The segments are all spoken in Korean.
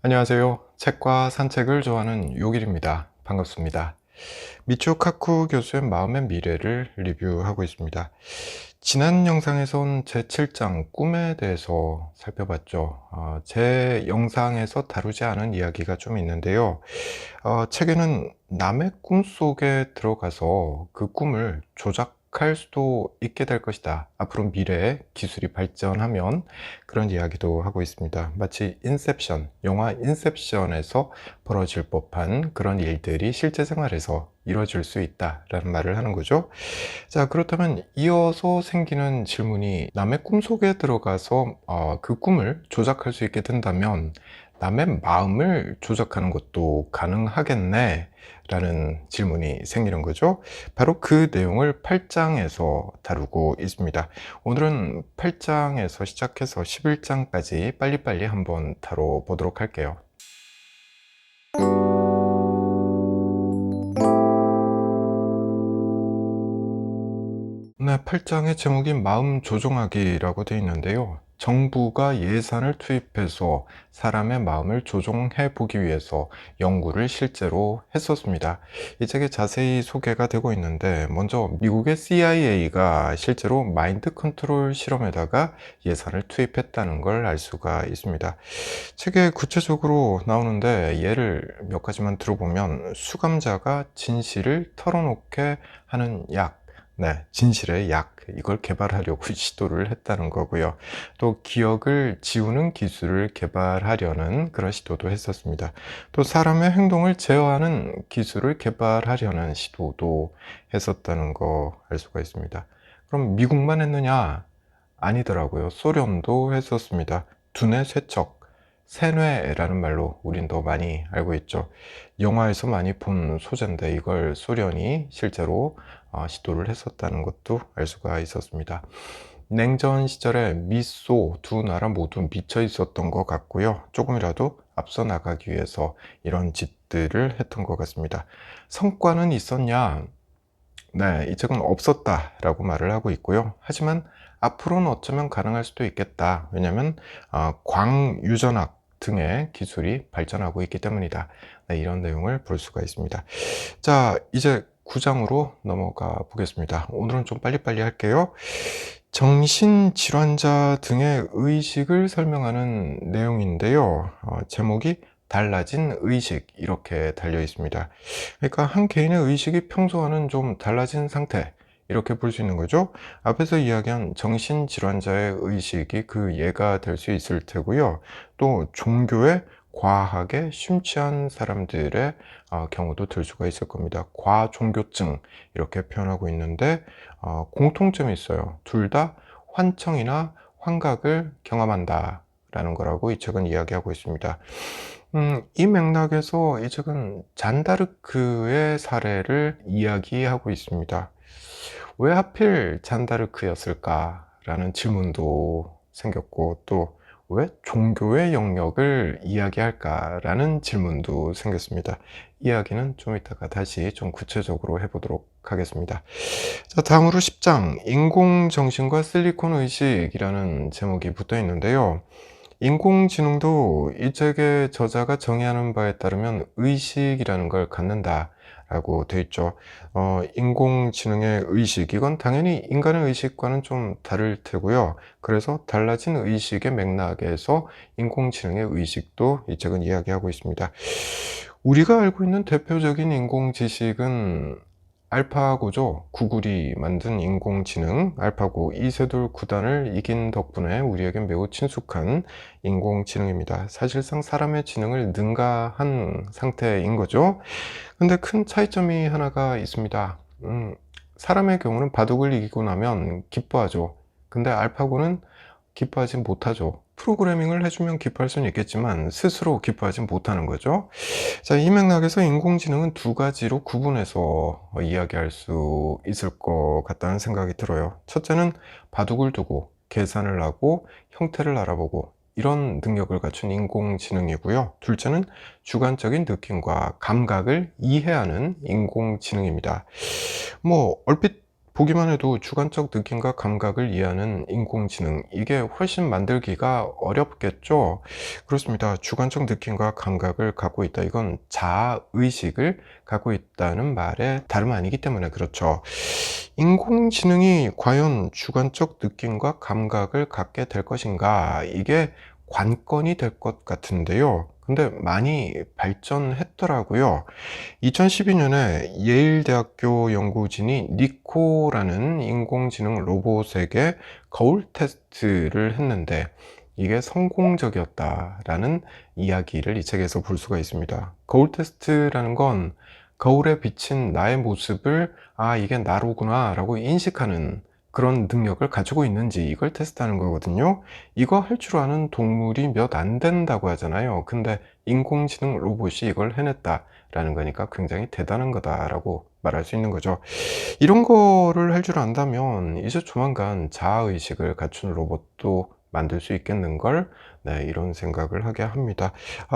안녕하세요. 책과 산책을 좋아하는 요길입니다. 반갑습니다. 미치오 카쿠 교수의 마음의 미래를 리뷰하고 있습니다. 지난 영상에선 제7장 꿈에 대해서 살펴봤죠. 제 영상에서 다루지 않은 이야기가 좀 있는데요. 책에는 남의 꿈 속에 들어가서 그 꿈을 조작할 수도 있게 될 것이다. 앞으로 미래에 기술이 발전하면 그런 이야기도 하고 있습니다. 마치 인셉션, 영화 인셉션에서 벌어질 법한 그런 일들이 실제 생활에서 이루어질 수 있다라는 말을 하는 거죠. 자, 그렇다면 이어서 생기는 질문이 남의 꿈 속에 들어가서 그 꿈을 조작할 수 있게 된다면 남의 마음을 조작하는 것도 가능하겠네? 라는 질문이 생기는 거죠. 바로 그 내용을 8장에서 다루고 있습니다. 오늘은 8장에서 시작해서 11장까지 빨리빨리 한번 다뤄보도록 할게요. 네, 8장의 제목이 마음 조종하기라고 되어 있는데요. 정부가 예산을 투입해서 사람의 마음을 조종해 보기 위해서 연구를 실제로 했었습니다. 이 책에 자세히 소개가 되고 있는데, 먼저 미국의 CIA가 실제로 마인드 컨트롤 실험에다가 예산을 투입했다는 걸 알 수가 있습니다. 책에 구체적으로 나오는데 예를 몇 가지만 들어보면, 수감자가 진실을 털어놓게 하는 약, 네, 진실의 약, 이걸 개발하려고 시도를 했다는 거고요. 또 기억을 지우는 기술을 개발하려는 그런 시도도 했었습니다. 또 사람의 행동을 제어하는 기술을 개발하려는 시도도 했었다는 거 알 수가 있습니다. 그럼 미국만 했느냐? 아니더라고요. 소련도 했었습니다. 두뇌 쇠척, 세뇌라는 말로 우린 더 많이 알고 있죠. 영화에서 많이 본 소재인데 이걸 소련이 실제로 시도를 했었다는 것도 알 수가 있었습니다. 냉전 시절에 미소 두 나라 모두 미쳐 있었던 것 같고요. 조금이라도 앞서 나가기 위해서 이런 짓들을 했던 것 같습니다. 성과는 있었냐? 네, 이 책은 없었다라고 말을 하고 있고요. 하지만 앞으로는 어쩌면 가능할 수도 있겠다. 왜냐하면 광유전학 등의 기술이 발전하고 있기 때문이다. 네, 이런 내용을 볼 수가 있습니다. 자, 이제 9장으로 넘어가 보겠습니다. 오늘은 좀 빨리빨리 할게요. 정신질환자 등의 의식을 설명하는 내용인데요. 제목이 달라진 의식, 이렇게 달려 있습니다. 그러니까 한 개인의 의식이 평소와는 좀 달라진 상태, 이렇게 볼 수 있는 거죠. 앞에서 이야기한 정신질환자의 의식이 그 예가 될 수 있을 테고요. 또 종교에 과하게 심취한 사람들의 경우도 들 수가 있을 겁니다. 과종교증, 이렇게 표현하고 있는데 공통점이 있어요. 둘 다 환청이나 환각을 경험한다 라는 거라고 이 책은 이야기하고 있습니다. 이 맥락에서 이 책은 잔다르크의 사례를 이야기하고 있습니다. 왜 하필 잔다르크였을까라는 질문도 생겼고, 또 왜 종교의 영역을 이야기할까라는 질문도 생겼습니다. 이야기는 좀 이따가 다시 좀 구체적으로 해보도록 하겠습니다. 자, 다음으로 10장 인공정신과 실리콘 의식이라는 제목이 붙어 있는데요. 인공지능도 이 책의 저자가 정의하는 바에 따르면 의식이라는 걸 갖는다 라고 되어 있죠. 인공지능의 의식, 이건 당연히 인간의 의식과는 좀 다를 테고요. 그래서 달라진 의식의 맥락에서 인공지능의 의식도 이 책은 이야기하고 있습니다. 우리가 알고 있는 대표적인 인공지식은 알파고죠. 구글이 만든 인공지능 알파고 이세돌 9단을 이긴 덕분에 우리에겐 매우 친숙한 인공지능입니다. 사실상 사람의 지능을 능가한 상태인 거죠. 근데 큰 차이점이 하나가 있습니다. 사람의 경우는 바둑을 이기고 나면 기뻐하죠. 근데 알파고는 기뻐하지 못하죠. 프로그래밍을 해주면 기뻐할 수는 있겠지만 스스로 기뻐하지 못하는 거죠. 자, 이 맥락에서 인공지능은 두 가지로 구분해서 이야기할 수 있을 것 같다는 생각이 들어요. 첫째는 바둑을 두고 계산을 하고 형태를 알아보고 이런 능력을 갖춘 인공지능이고요. 둘째는 주관적인 느낌과 감각을 이해하는 인공지능입니다. 뭐 얼핏 보기만 해도 주관적 느낌과 감각을 이해하는 인공지능, 이게 훨씬 만들기가 어렵겠죠? 그렇습니다. 주관적 느낌과 감각을 갖고 있다. 이건 자아의식을 갖고 있다는 말에 다름 아니기 때문에 그렇죠. 인공지능이 과연 주관적 느낌과 감각을 갖게 될 것인가? 이게 관건이 될 것 같은데요. 근데 많이 발전했더라고요. 2012년에 예일대학교 연구진이 니코라는 인공지능 로봇에게 거울 테스트를 했는데 이게 성공적이었다라는 이야기를 이 책에서 볼 수가 있습니다. 거울 테스트라는 건 거울에 비친 나의 모습을 이게 나로구나 라고 인식하는 그런 능력을 가지고 있는지 이걸 테스트하는 거거든요. 이거 할 줄 아는 동물이 몇 안 된다고 하잖아요. 근데 인공지능 로봇이 이걸 해냈다라는 거니까 굉장히 대단한 거다라고 말할 수 있는 거죠. 이런 거를 할 줄 안다면 이제 조만간 자아의식을 갖춘 로봇도 만들 수 있겠는걸? 네, 이런 생각을 하게 합니다.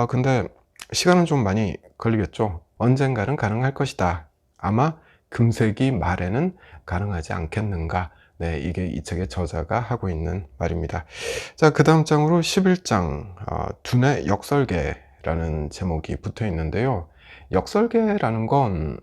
근데 시간은 좀 많이 걸리겠죠. 언젠가는 가능할 것이다. 아마 금세기 말에는 가능하지 않겠는가. 네, 이게 이 책의 저자가 하고 있는 말입니다. 자, 그 다음 장으로 11장, 두뇌 역설계라는 제목이 붙어 있는데요. 역설계라는 건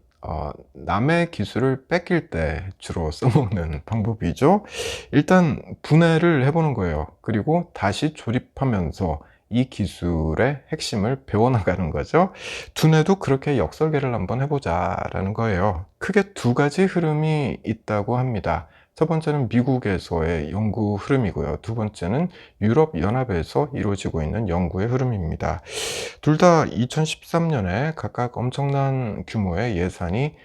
남의 기술을 뺏길 때 주로 써먹는 방법이죠. 일단 분해를 해보는 거예요. 그리고 다시 조립하면서 이 기술의 핵심을 배워나가는 거죠. 두뇌도 그렇게 역설계를 한번 해보자 라는 거예요. 크게 두 가지 흐름이 있다고 합니다. 첫 번째는 미국에서의 연구 흐름이고요. 두 번째는 유럽연합에서 이루어지고 있는 연구의 흐름입니다. 둘 다 2013년에 각각 엄청난 규모의 예산이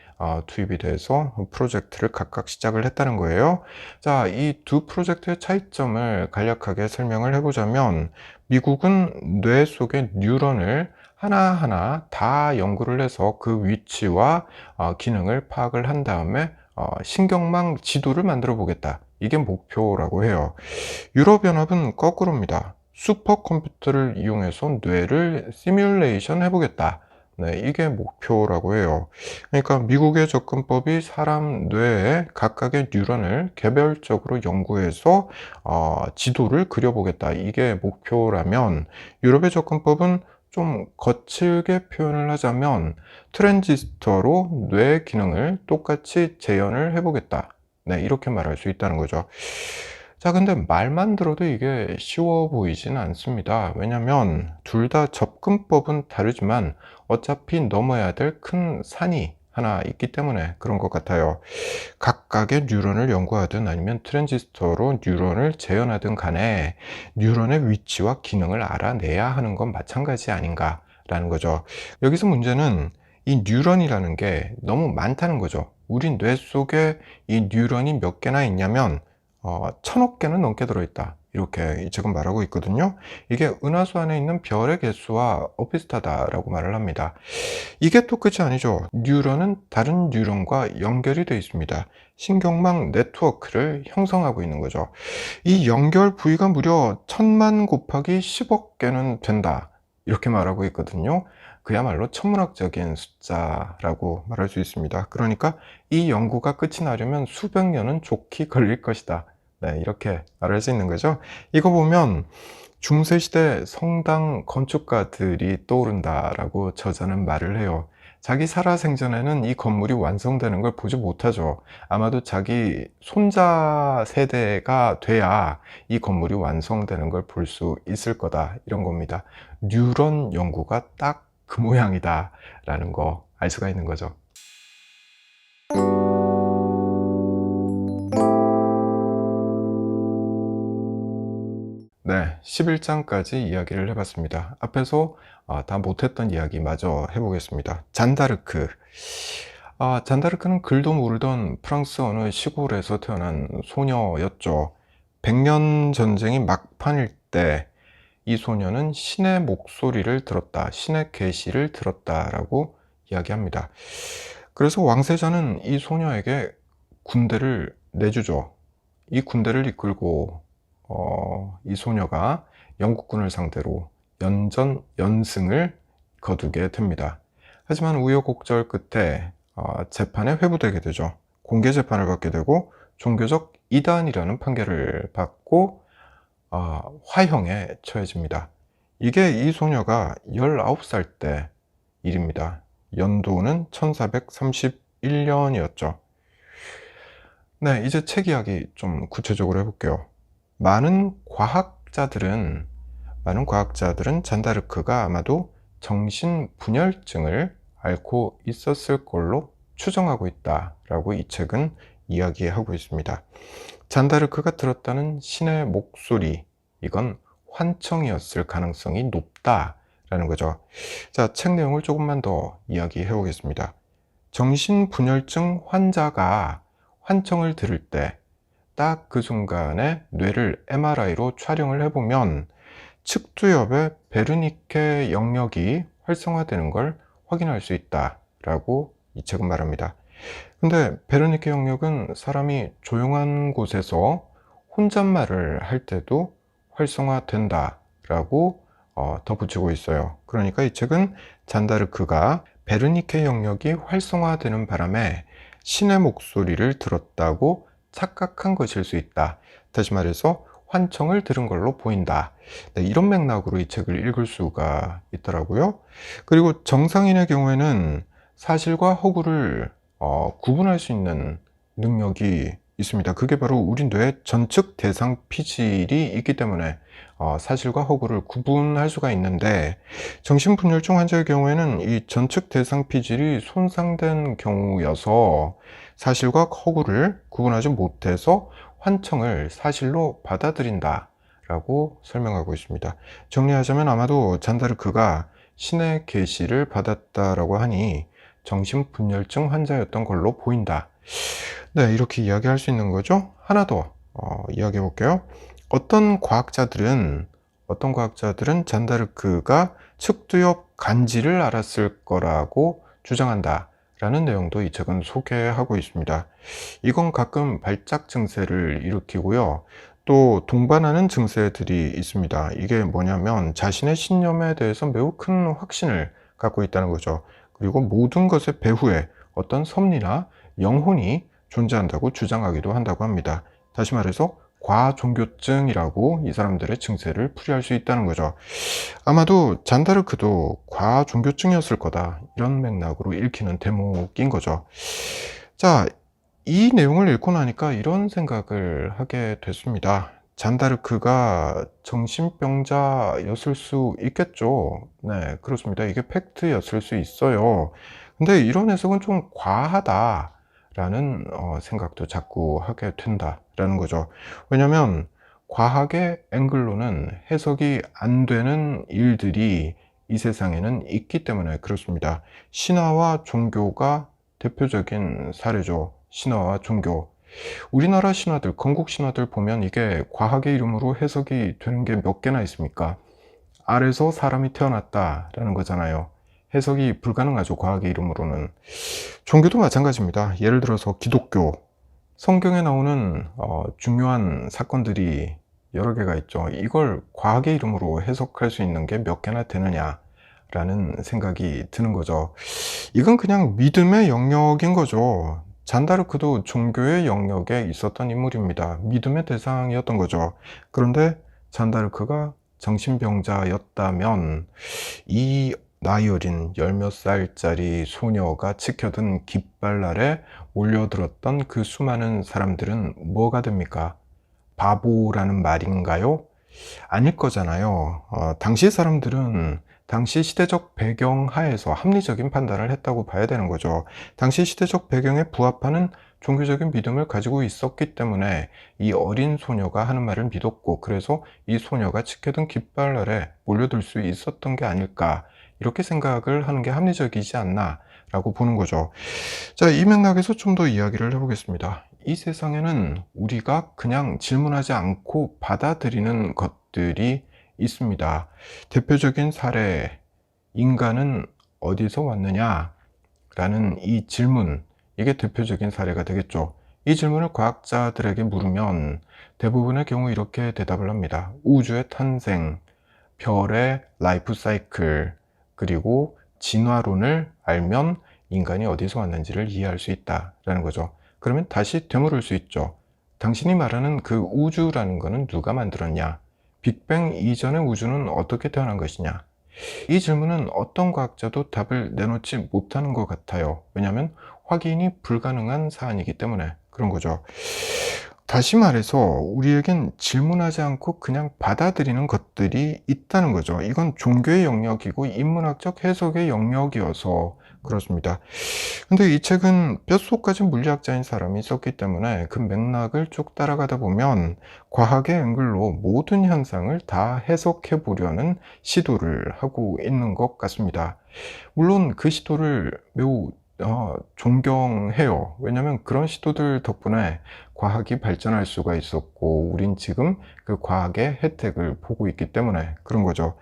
투입이 돼서 프로젝트를 각각 시작을 했다는 거예요. 자, 이 두 프로젝트의 차이점을 간략하게 설명을 해보자면 미국은 뇌 속의 뉴런을 하나하나 다 연구를 해서 그 위치와 기능을 파악을 한 다음에 신경망 지도를 만들어 보겠다. 이게 목표라고 해요. 유럽연합은 거꾸로입니다. 슈퍼컴퓨터를 이용해서 뇌를 시뮬레이션 해보겠다. 네, 이게 목표라고 해요. 그러니까 미국의 접근법이 사람 뇌에 각각의 뉴런을 개별적으로 연구해서 지도를 그려보겠다. 이게 목표라면 유럽의 접근법은 좀 거칠게 표현을 하자면 트랜지스터로 뇌 기능을 똑같이 재현을 해보겠다. 네, 이렇게 말할 수 있다는 거죠. 자, 근데 말만 들어도 이게 쉬워 보이진 않습니다. 왜냐면 둘 다 접근법은 다르지만 어차피 넘어야 될 큰 산이 하나 있기 때문에 그런 것 같아요. 각각의 뉴런을 연구하든 아니면 트랜지스터로 뉴런을 재현하든 간에 뉴런의 위치와 기능을 알아내야 하는 건 마찬가지 아닌가라는 거죠. 여기서 문제는 이 뉴런이라는 게 너무 많다는 거죠. 우리 뇌 속에 이 뉴런이 몇 개나 있냐면 1000억 개는 넘게 들어있다. 이렇게 지금 말하고 있거든요. 이게 은하수 안에 있는 별의 개수와 비슷하다라고 말을 합니다. 이게 또 끝이 아니죠. 뉴런은 다른 뉴런과 연결이 되어 있습니다. 신경망 네트워크를 형성하고 있는 거죠. 이 연결 부위가 무려 1000만 곱하기 10억 개는 된다. 이렇게 말하고 있거든요. 그야말로 천문학적인 숫자라고 말할 수 있습니다. 그러니까 이 연구가 끝이 나려면 수백 년은 좋게 걸릴 것이다. 네, 이렇게 말할 수 있는 거죠. 이거 보면 중세시대 성당 건축가들이 떠오른다라고 저자는 말을 해요. 자기 살아생전에는 이 건물이 완성되는 걸 보지 못하죠. 아마도 자기 손자 세대가 돼야 이 건물이 완성되는 걸 볼 수 있을 거다. 이런 겁니다. 뉴런 연구가 딱 그 모양이다 라는 거 알 수가 있는 거죠. 네, 11장까지 이야기를 해봤습니다. 앞에서 다 못했던 이야기 마저 해보겠습니다. 잔다르크. 잔다르크는 글도 모르던 프랑스 어느 시골에서 태어난 소녀였죠. 백년 전쟁이 막판일 때 이 소녀는 신의 목소리를 들었다, 신의 계시를 들었다라고 이야기합니다. 그래서 왕세자는 이 소녀에게 군대를 내주죠. 이 군대를 이끌고 이 소녀가 영국군을 상대로 연전 연승을 거두게 됩니다. 하지만 우여곡절 끝에 재판에 회부되게 되죠. 공개 재판을 받게 되고 종교적 이단이라는 판결을 받고 화형에 처해집니다. 이게 이 소녀가 19살 때 일입니다. 연도는 1431년이었죠. 네, 이제 책 이야기 좀 구체적으로 해볼게요. 많은 과학자들은 잔다르크가 아마도 정신분열증을 앓고 있었을 걸로 추정하고 있다라고 이 책은 이야기하고 있습니다. 잔다르크가 들었다는 신의 목소리, 이건 환청이었을 가능성이 높다라는 거죠. 자, 책 내용을 조금만 더 이야기해 보겠습니다. 정신분열증 환자가 환청을 들을 때 딱 그 순간에 뇌를 MRI로 촬영을 해보면 측두엽의 베르니케 영역이 활성화되는 걸 확인할 수 있다라고 이 책은 말합니다. 근데 베르니케 영역은 사람이 조용한 곳에서 혼잣말을 할 때도 활성화된다라고 덧붙이고 있어요. 그러니까 이 책은 잔다르크가 베르니케 영역이 활성화되는 바람에 신의 목소리를 들었다고 착각한 것일 수 있다. 다시 말해서 환청을 들은 걸로 보인다. 네, 이런 맥락으로 이 책을 읽을 수가 있더라고요. 그리고 정상인의 경우에는 사실과 허구를 구분할 수 있는 능력이 있습니다. 그게 바로 우리 뇌의 전측 대상 피질이 있기 때문에 사실과 허구를 구분할 수가 있는데, 정신분열증 환자의 경우에는 이 전측 대상 피질이 손상된 경우여서 사실과 허구를 구분하지 못해서 환청을 사실로 받아들인다 라고 설명하고 있습니다. 정리하자면 아마도 잔다르크가 신의 계시를 받았다라고 하니 정신분열증 환자였던 걸로 보인다. 네, 이렇게 이야기할 수 있는 거죠. 하나 더 이야기해 볼게요. 어떤 과학자들은 잔다르크가 측두엽 간지를 앓았을 거라고 주장한다 라는 내용도 이 책은 소개하고 있습니다. 이건 가끔 발작 증세를 일으키고요, 또 동반하는 증세들이 있습니다. 이게 뭐냐면 자신의 신념에 대해서 매우 큰 확신을 갖고 있다는 거죠. 그리고 모든 것의 배후에 어떤 섭리나 영혼이 존재한다고 주장하기도 한다고 합니다. 다시 말해서 과종교증이라고 이 사람들의 증세를 풀이할 수 있다는 거죠. 아마도 잔다르크도 과종교증이었을 거다, 이런 맥락으로 읽히는 대목인 거죠. 자, 이 내용을 읽고 나니까 이런 생각을 하게 됐습니다. 잔다르크가 정신병자였을 수 있겠죠. 네, 그렇습니다. 이게 팩트였을 수 있어요. 근데 이런 해석은 좀 과하다라는 생각도 자꾸 하게 된다라는 거죠. 왜냐하면 과학의 앵글로는 해석이 안 되는 일들이 이 세상에는 있기 때문에 그렇습니다. 신화와 종교가 대표적인 사례죠. 신화와 종교. 우리나라 신화들, 건국 신화들 보면 이게 과학의 이름으로 해석이 되는 게 몇 개나 있습니까? 알에서 사람이 태어났다라는 거잖아요. 해석이 불가능하죠, 과학의 이름으로는. 종교도 마찬가지입니다. 예를 들어서 기독교. 성경에 나오는 중요한 사건들이 여러 개가 있죠. 이걸 과학의 이름으로 해석할 수 있는 게 몇 개나 되느냐라는 생각이 드는 거죠. 이건 그냥 믿음의 영역인 거죠. 잔다르크도 종교의 영역에 있었던 인물입니다. 믿음의 대상이었던 거죠. 그런데 잔다르크가 정신병자였다면 이 나이 어린 열 몇 살짜리 소녀가 지켜든 깃발 아래 몰려들었던 그 수많은 사람들은 뭐가 됩니까? 바보라는 말인가요? 아닐 거잖아요. 당시 사람들은 당시 시대적 배경 하에서 합리적인 판단을 했다고 봐야 되는 거죠. 당시 시대적 배경에 부합하는 종교적인 믿음을 가지고 있었기 때문에 이 어린 소녀가 하는 말을 믿었고, 그래서 이 소녀가 지켜든 깃발 아래 몰려들 수 있었던 게 아닐까, 이렇게 생각을 하는 게 합리적이지 않나 라고 보는 거죠. 자, 이 맥락에서 좀 더 이야기를 해보겠습니다. 이 세상에는 우리가 그냥 질문하지 않고 받아들이는 것들이 있습니다. 대표적인 사례, 인간은 어디서 왔느냐? 라는 이 질문, 이게 대표적인 사례가 되겠죠. 이 질문을 과학자들에게 물으면 대부분의 경우 이렇게 대답을 합니다. 우주의 탄생, 별의 라이프 사이클, 그리고 진화론을 알면 인간이 어디서 왔는지를 이해할 수 있다라는 거죠. 그러면 다시 되물을 수 있죠. 당신이 말하는 그 우주라는 것은 누가 만들었냐? 빅뱅 이전의 우주는 어떻게 태어난 것이냐? 이 질문은 어떤 과학자도 답을 내놓지 못하는 것 같아요. 왜냐하면 확인이 불가능한 사안이기 때문에 그런 거죠. 다시 말해서 우리에겐 질문하지 않고 그냥 받아들이는 것들이 있다는 거죠. 이건 종교의 영역이고 인문학적 해석의 영역이어서 그렇습니다. 근데 이 책은 뼛속까지 물리학자인 사람이 썼기 때문에 그 맥락을 쭉 따라가다 보면 과학의 앵글로 모든 현상을 다 해석해 보려는 시도를 하고 있는 것 같습니다. 물론 그 시도를 매우 존경해요. 왜냐하면 그런 시도들 덕분에 과학이 발전할 수가 있었고 우린 지금 그 과학의 혜택을 보고 있기 때문에 그런 거죠.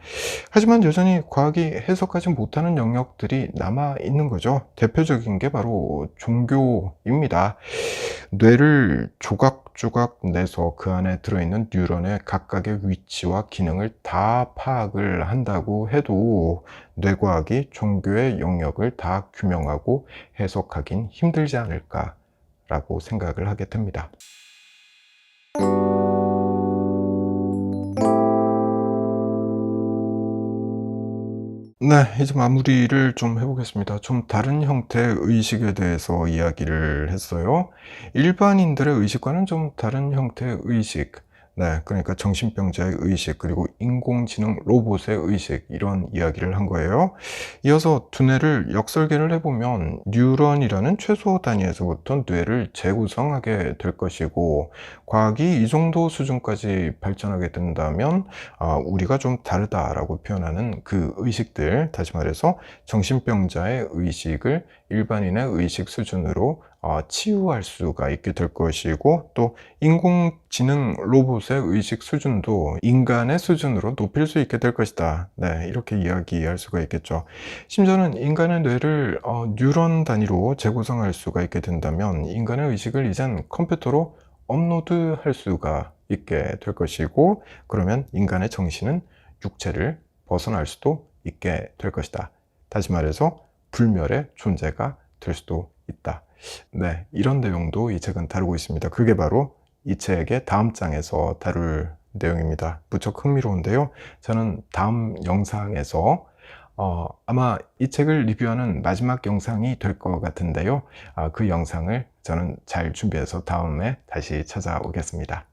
하지만 여전히 과학이 해석하지 못하는 영역들이 남아 있는 거죠. 대표적인 게 바로 종교입니다. 뇌를 조각조각 내서 그 안에 들어있는 뉴런의 각각의 위치와 기능을 다 파악을 한다고 해도 뇌과학이 종교의 영역을 다 규명하고 해석하긴 힘들지 않을까라고 생각을 하게 됩니다. 네, 이제 마무리를 좀 해보겠습니다. 좀 다른 형태의 의식에 대해서 이야기를 했어요. 일반인들의 의식과는 좀 다른 형태의 의식, 네, 그러니까 정신병자의 의식, 그리고 인공지능 로봇의 의식, 이런 이야기를 한 거예요. 이어서 두뇌를 역설계를 해보면 뉴런이라는 최소 단위에서부터 뇌를 재구성하게 될 것이고, 과학이 이 정도 수준까지 발전하게 된다면 우리가 좀 다르다라고 표현하는 그 의식들, 다시 말해서 정신병자의 의식을 일반인의 의식 수준으로 치유할 수가 있게 될 것이고, 또 인공지능 로봇의 의식 수준도 인간의 수준으로 높일 수 있게 될 것이다. 네, 이렇게 이야기할 수가 있겠죠. 심지어는 인간의 뇌를 뉴런 단위로 재구성할 수가 있게 된다면 인간의 의식을 이젠 컴퓨터로 업로드할 수가 있게 될 것이고, 그러면 인간의 정신은 육체를 벗어날 수도 있게 될 것이다. 다시 말해서 불멸의 존재가 될 수도 있다. 네, 이런 내용도 이 책은 다루고 있습니다. 그게 바로 이 책의 다음 장에서 다룰 내용입니다. 무척 흥미로운데요. 저는 다음 영상에서 아마 이 책을 리뷰하는 마지막 영상이 될 것 같은데요. 그 영상을 저는 잘 준비해서 다음에 다시 찾아오겠습니다.